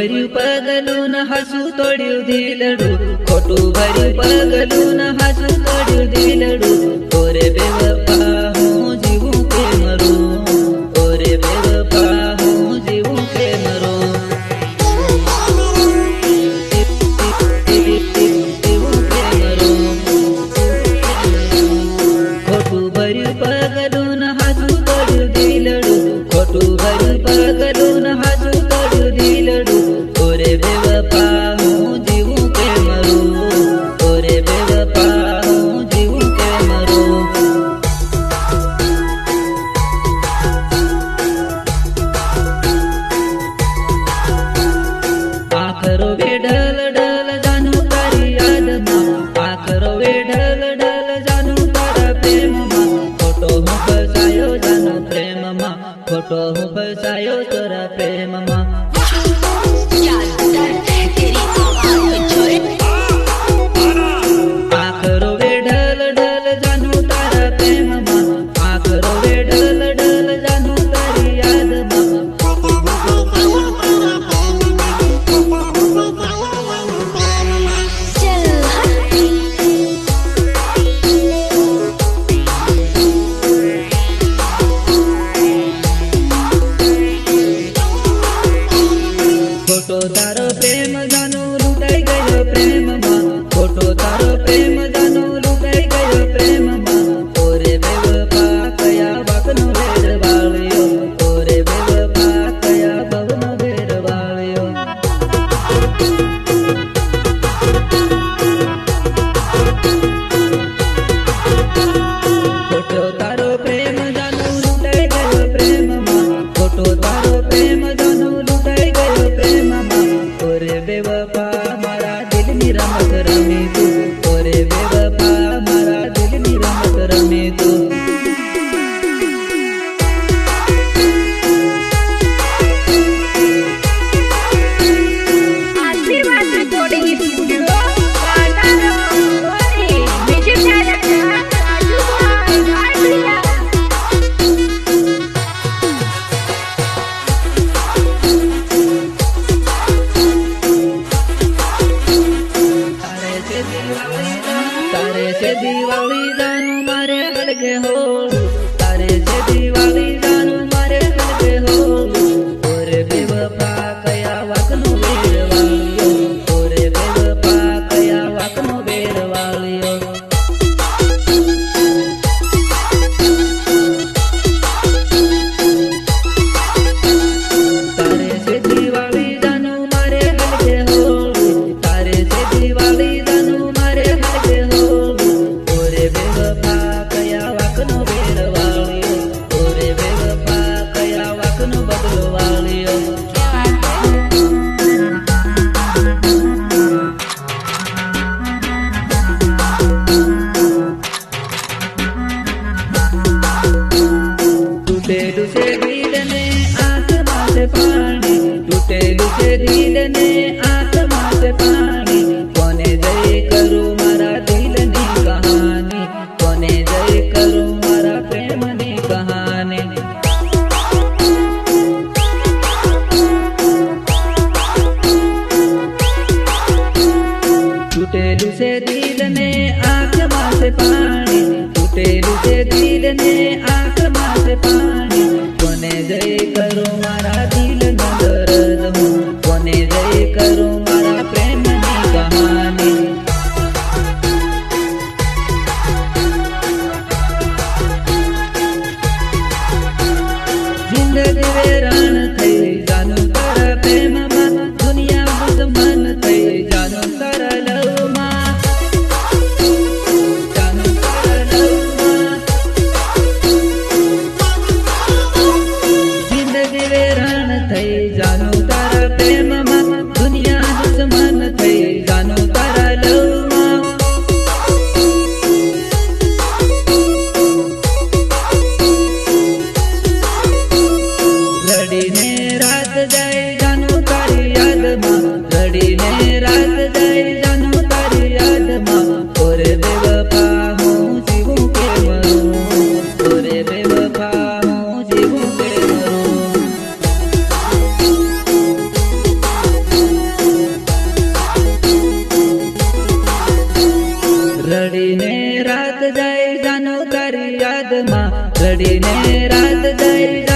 भर्યું પગલું ન હાસું તોડ્યું દિલડું, ખોટું ભર્યું પગલું ન હાસું તોડ્યું દિલડું. ઓરે બેવફા હું જીવું કે મરું, ઓરે બેવફા હું જીવું કે મરું. ખોટું ભર્યું પગલું ન હાસું તોડ્યું દિલડું, ખોટું ભર્યું પગલું ન હાસું તોડ્યું દિલડું. ઓરે બેવફા હું જીવું કે મરું, ઓરે બેવફા હું જીવું કે મરું. આખરો વેઢલ ડલ જાનું તારી યાદમાં, આખરો વેઢલ ડલ જાનું તારા પ્રેમમાં. ખોટો હું ફસાયો જાનો પ્રેમમાં, ખોટો હું ફસાયો તારા પ્રેમમાં. આખરો વેઢલ ડલ જાનું તારા પ્રેમમાં, આખરો વેઢલ ડલ જાનું તારી યાદમાં. ખોટો તારો પ્રેમ જાનો લૂંટાઈ ગયો પ્રેમમાં, ખોટો તારો પ્રેમ જાનો લૂંટાઈ ગયો પ્રેમમાં. ઓરે બેવફા કયા વાકનો વેર વાળ્યો, ઓરે બેવફા કયા ભવનો વેર વાળ્યો. ખોટો તારો પ્રેમ જાનો લૂંટાઈ ગયો પ્રેમમાં, ખોટો તારો પ્રેમ જાનો લૂંટાઈ ગયો પ્રેમમાં. ઓરે બેવફા મારા દિલની રમત રમી તું, ઓરે બેવફા મારા દિલની રમત રમી તું. તારે છે દિવાળી જાનું મારે હળગે હોળું, તારે છે દિવાળી જાનું મારે હળગે હોળું. ઓરે બેવફા કયા વાકનો વેર વાળ્યો, ઓરે બેવફા કયા વાકનો વેર વાળ્યો. તારે છે દિવાળી જાનું મારે હળગે હોળું, તારે છે દિવાળી જાનું મારે હળગે હોળું. ઓરે બેવફા કયા વાકનો રડીને રાત જાય જાનો તારી યાદમાં રડીને રાત જાય